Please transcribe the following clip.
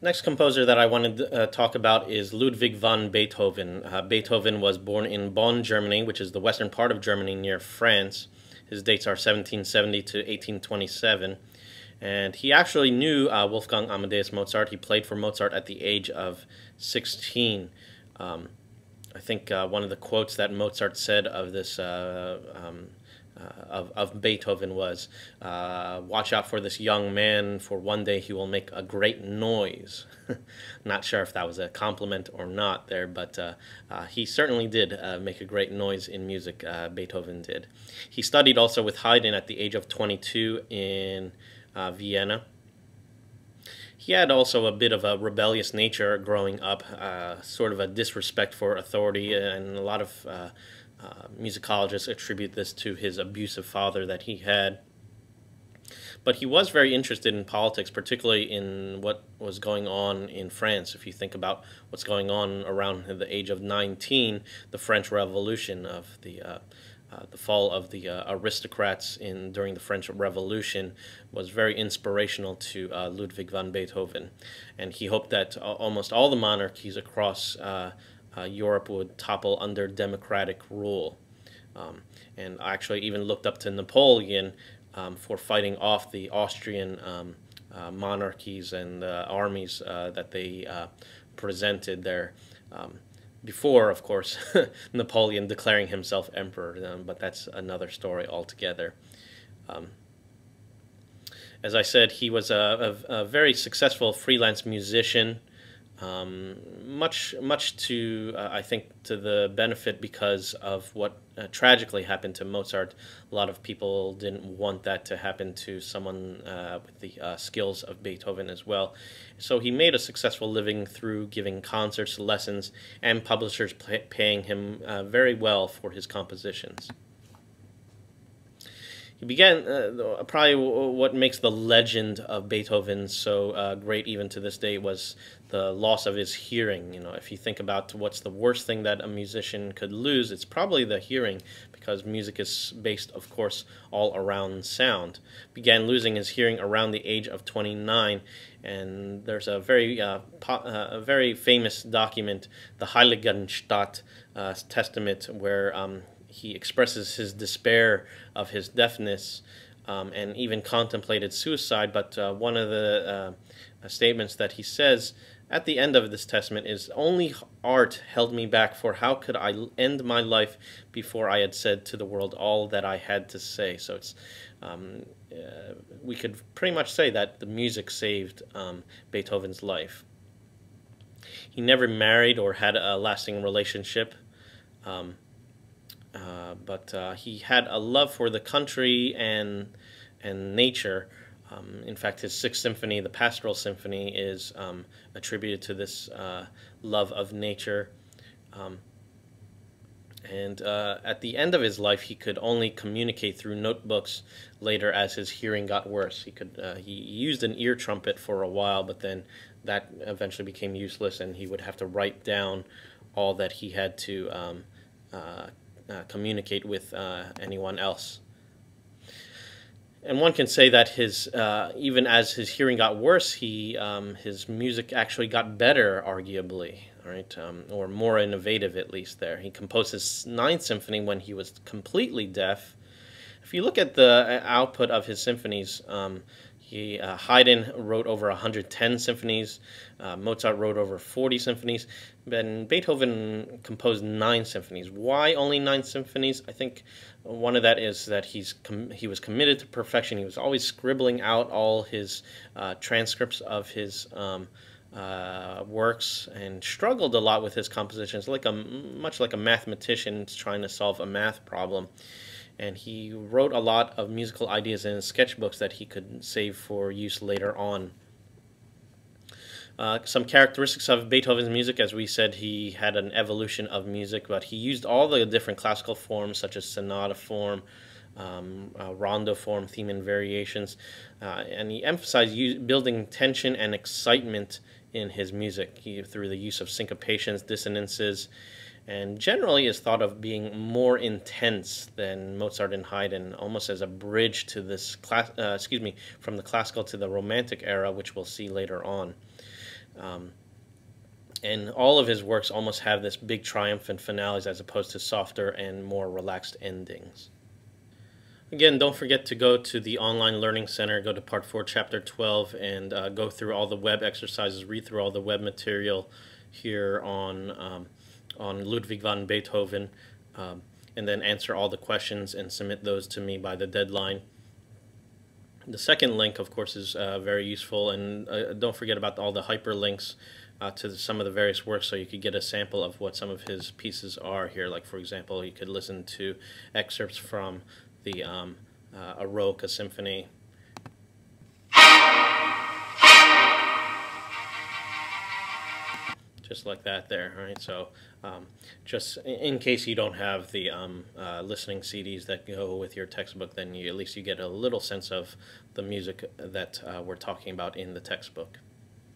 Next composer that I wanted to talk about is Ludwig van Beethoven. Beethoven was born in Bonn, Germany, which is the western part of Germany near France. His dates are 1770 to 1827. And he actually knew Wolfgang Amadeus Mozart. He played for Mozart at the age of 16. I think one of the quotes that Mozart said of this of Beethoven was, "Watch out for this young man, for one day he will make a great noise." Not sure if that was a compliment or not there, but he certainly did make a great noise in music. Beethoven did. He studied also with Haydn at the age of 22 in Vienna. He had also a bit of a rebellious nature growing up, sort of a disrespect for authority, and a lot of musicologists attribute this to his abusive father that he had. But he was very interested in politics, particularly in what was going on in France. If you think about what's going on around the age of 19, the French Revolution, of the fall of the aristocrats during the French Revolution, was very inspirational to Ludwig van Beethoven, and he hoped that almost all the monarchies across Europe would topple under democratic rule, and I actually even looked up to Napoleon for fighting off the Austrian monarchies and armies that they presented there. Before, of course, Napoleon declaring himself emperor, but that's another story altogether. As I said, he was a very successful freelance musician, much to, I think, to the benefit because of what tragically happened to Mozart. A lot of people didn't want that to happen to someone with the skills of Beethoven as well. So he made a successful living through giving concerts, lessons, and publishers paying him very well for his compositions. He began, probably what makes the legend of Beethoven so great even to this day was the loss of his hearing. You know, if you think about what's the worst thing that a musician could lose, it's probably the hearing, because music is based, of course, all around sound. Began losing his hearing around the age of 29, and there's a very famous document, the Heiligenstadt Testament, where he expresses his despair of his deafness, and even contemplated suicide. But one of the statements that he says at the end of this testament is, "Only art held me back, for how could I end my life before I had said to the world all that I had to say?" So it's we could pretty much say that the music saved Beethoven's life. He never married or had a lasting relationship. But he had a love for the country and nature. In fact, his Sixth Symphony, the Pastoral Symphony, is attributed to this love of nature. And at the end of his life, he could only communicate through notebooks. Later, as his hearing got worse, he used an ear trumpet for a while, but then that eventually became useless, and he would have to write down all that he had to communicate with anyone else. And one can say that his even as his hearing got worse, his music actually got better, arguably, right, or more innovative at least. There, he composed his Ninth Symphony when he was completely deaf. If you look at the output of his symphonies, Haydn wrote over 110 symphonies, Mozart wrote over 40 symphonies, and Beethoven composed 9 symphonies. Why only 9 symphonies? I think one of that is that he was committed to perfection. He was always scribbling out all his transcripts of his works, and struggled a lot with his compositions, much like a mathematician trying to solve a math problem. And he wrote a lot of musical ideas in his sketchbooks that he could save for use later on. Some characteristics of Beethoven's music: as we said, he had an evolution of music, but he used all the different classical forms, such as sonata form, rondo form, theme and variations, and he emphasized building tension and excitement in his music through the use of syncopations, dissonances, and generally is thought of being more intense than Mozart and Haydn, almost as a bridge to this from the classical to the Romantic era, which we'll see later on. And all of his works almost have this big triumphant finales as opposed to softer and more relaxed endings. Again, don't forget to go to the Online Learning Center, go to Part 4, Chapter 12, and go through all the web exercises, read through all the web material here on Ludwig van Beethoven, and then answer all the questions and submit those to me by the deadline. The second link, of course, is very useful, and don't forget about all the hyperlinks to some of the various works, so you could get a sample of what some of his pieces are here. Like, for example, you could listen to excerpts from the Eroica Symphony. Just like that there, all right? So just in case you don't have the listening CDs that go with your textbook, then at least you get a little sense of the music that we're talking about in the textbook.